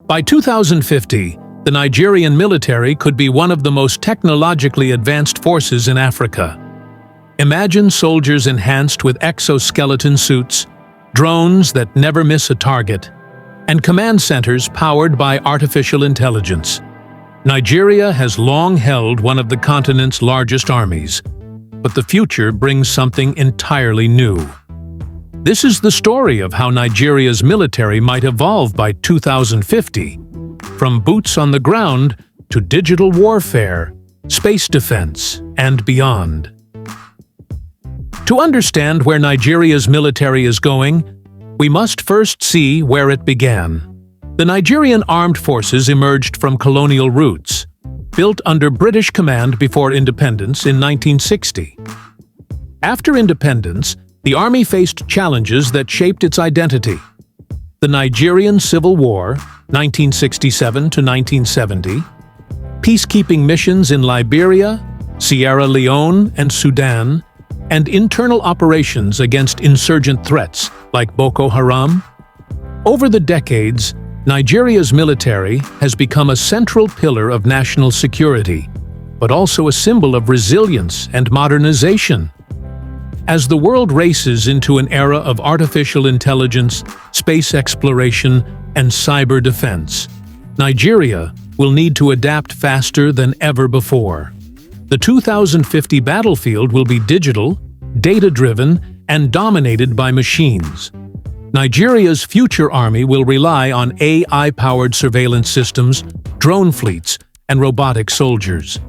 By 2050, the Nigerian military could be one of the most technologically advanced forces in Africa. Imagine soldiers enhanced with exoskeleton suits, drones that never miss a target, and command centers powered by artificial intelligence. Nigeria has long held one of the continent's largest armies, but the future brings something entirely new. This is the story of how Nigeria's military might evolve by 2050, from boots on the ground to digital warfare, space defense, and beyond. To understand where Nigeria's military is going, we must first see where it began. The Nigerian armed forces emerged from colonial roots, built under British command before independence in 1960. After independence, the army faced challenges that shaped its identity. The Nigerian Civil War, 1967 to 1970, peacekeeping missions in Liberia, Sierra Leone, and Sudan, and internal operations against insurgent threats like Boko Haram. Over the decades, Nigeria's military has become a central pillar of national security, but also a symbol of resilience and modernization. As the world races into an era of artificial intelligence, space exploration, and cyber defense, Nigeria will need to adapt faster than ever before. The 2050 battlefield will be digital, data-driven, and dominated by machines. Nigeria's future army will rely on AI-powered surveillance systems, drone fleets, and robotic soldiers.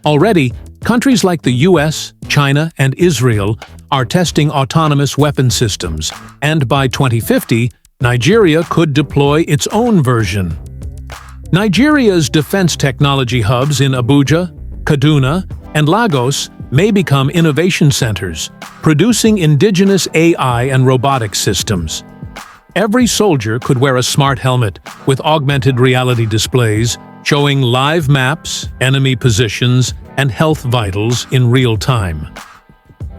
Already, countries like the US, China, and Israel are testing autonomous weapon systems, and by 2050, Nigeria could deploy its own version. Nigeria's defense technology hubs in Abuja, Kaduna, and Lagos may become innovation centers, producing indigenous AI and robotic systems. Every soldier could wear a smart helmet with augmented reality displays showing live maps, enemy positions, and health vitals in real time.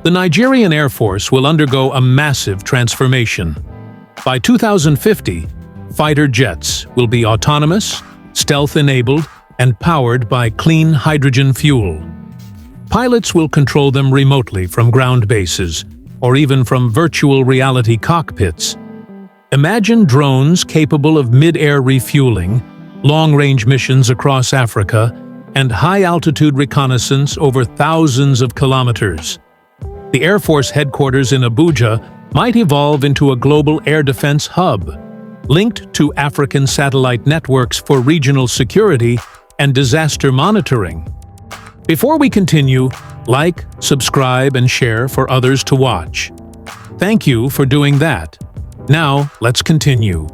The Nigerian Air Force will undergo a massive transformation. By 2050, fighter jets will be autonomous, stealth-enabled, and powered by clean hydrogen fuel. Pilots will control them remotely from ground bases, or even from virtual reality cockpits. Imagine drones capable of mid-air refueling, long-range missions across Africa, and high-altitude reconnaissance over thousands of kilometers. The Air Force headquarters in Abuja might evolve into a global air defense hub, linked to African satellite networks for regional security and disaster monitoring. Before we continue, like, subscribe, and share for others to watch. Thank you for doing that. Now, let's continue.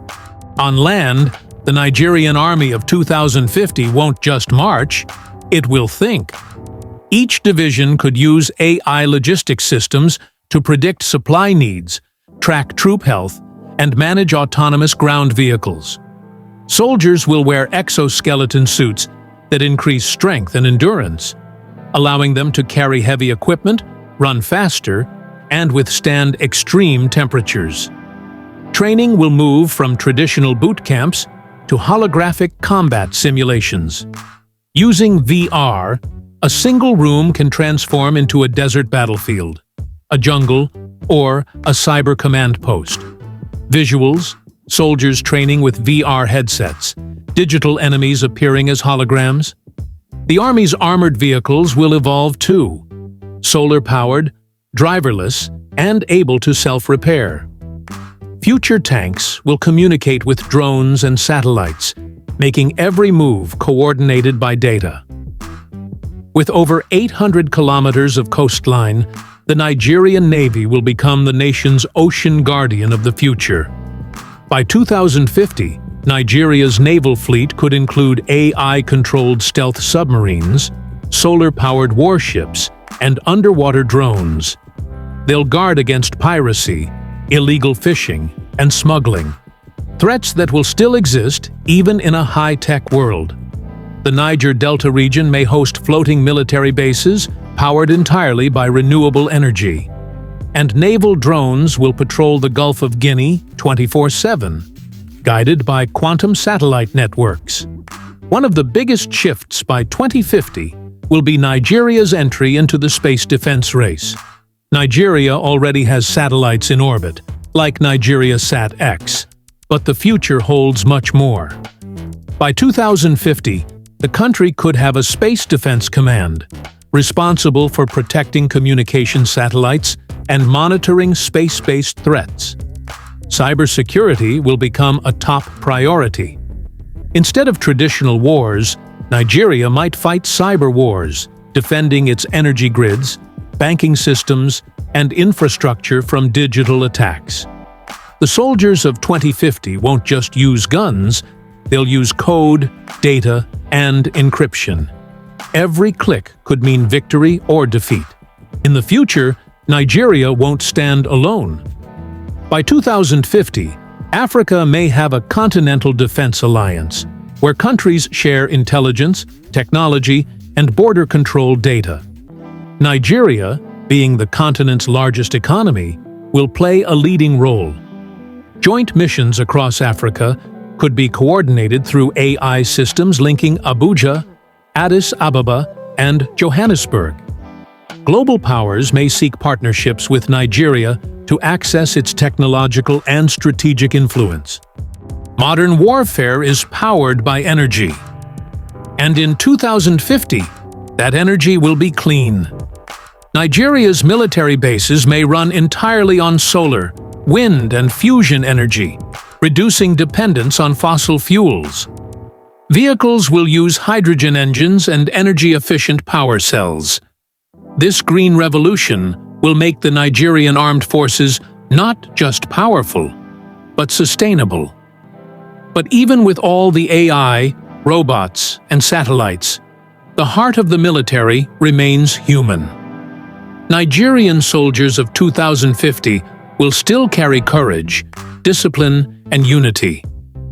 On land, the Nigerian Army of 2050 won't just march, it will think. Each division could use AI logistics systems to predict supply needs, track troop health, and manage autonomous ground vehicles. Soldiers will wear exoskeleton suits that increase strength and endurance, allowing them to carry heavy equipment, run faster, and withstand extreme temperatures. Training will move from traditional boot camps to holographic combat simulations. Using VR, a single room can transform into a desert battlefield, a jungle, or a cyber command post. Visuals, soldiers training with VR headsets, digital enemies appearing as holograms. The Army's armored vehicles will evolve too, solar-powered, driverless, and able to self-repair. Future tanks will communicate with drones and satellites, making every move coordinated by data. With over 800 kilometers of coastline, the Nigerian Navy will become the nation's ocean guardian of the future. By 2050, Nigeria's naval fleet could include AI-controlled stealth submarines, solar-powered warships, and underwater drones. They'll guard against piracy, illegal fishing, and smuggling, threats that will still exist even in a high-tech world. The Niger Delta region may host floating military bases powered entirely by renewable energy. And naval drones will patrol the Gulf of Guinea 24/7, guided by quantum satellite networks. One of the biggest shifts by 2050 will be Nigeria's entry into the space defense race. Nigeria already has satellites in orbit, like Nigeria Sat-X, but the future holds much more. By 2050, the country could have a space defense command, responsible for protecting communication satellites and monitoring space-based threats. Cybersecurity will become a top priority. Instead of traditional wars, Nigeria might fight cyber wars, defending its energy grids, banking systems, and infrastructure from digital attacks. The soldiers of 2050 won't just use guns, they'll use code, data, and encryption. Every click could mean victory or defeat. In the future, Nigeria won't stand alone. By 2050, Africa may have a continental defense alliance, where countries share intelligence, technology, and border control data. Nigeria, being the continent's largest economy, will play a leading role. Joint missions across Africa could be coordinated through AI systems linking Abuja, Addis Ababa, and Johannesburg. Global powers may seek partnerships with Nigeria to access its technological and strategic influence. Modern warfare is powered by energy. And in 2050, that energy will be clean. Nigeria's military bases may run entirely on solar, wind, and fusion energy, reducing dependence on fossil fuels. Vehicles will use hydrogen engines and energy-efficient power cells. This green revolution will make the Nigerian armed forces not just powerful, but sustainable. But even with all the AI, robots, and satellites, the heart of the military remains human. Nigerian soldiers of 2050 will still carry courage, discipline, and unity,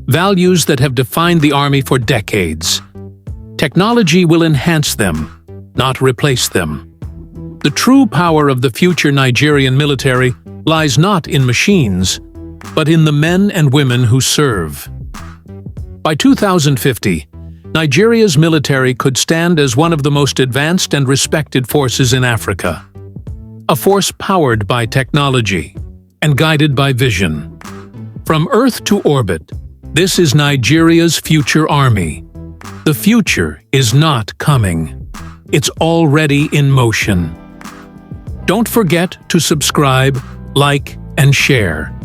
values that have defined the Army for decades. Technology will enhance them, not replace them. The true power of the future Nigerian military lies not in machines, but in the men and women who serve. By 2050, Nigeria's military could stand as one of the most advanced and respected forces in Africa. A force powered by technology and guided by vision. From Earth to orbit, this is Nigeria's future army. The future is not coming. It's already in motion. Don't forget to subscribe, like, and share.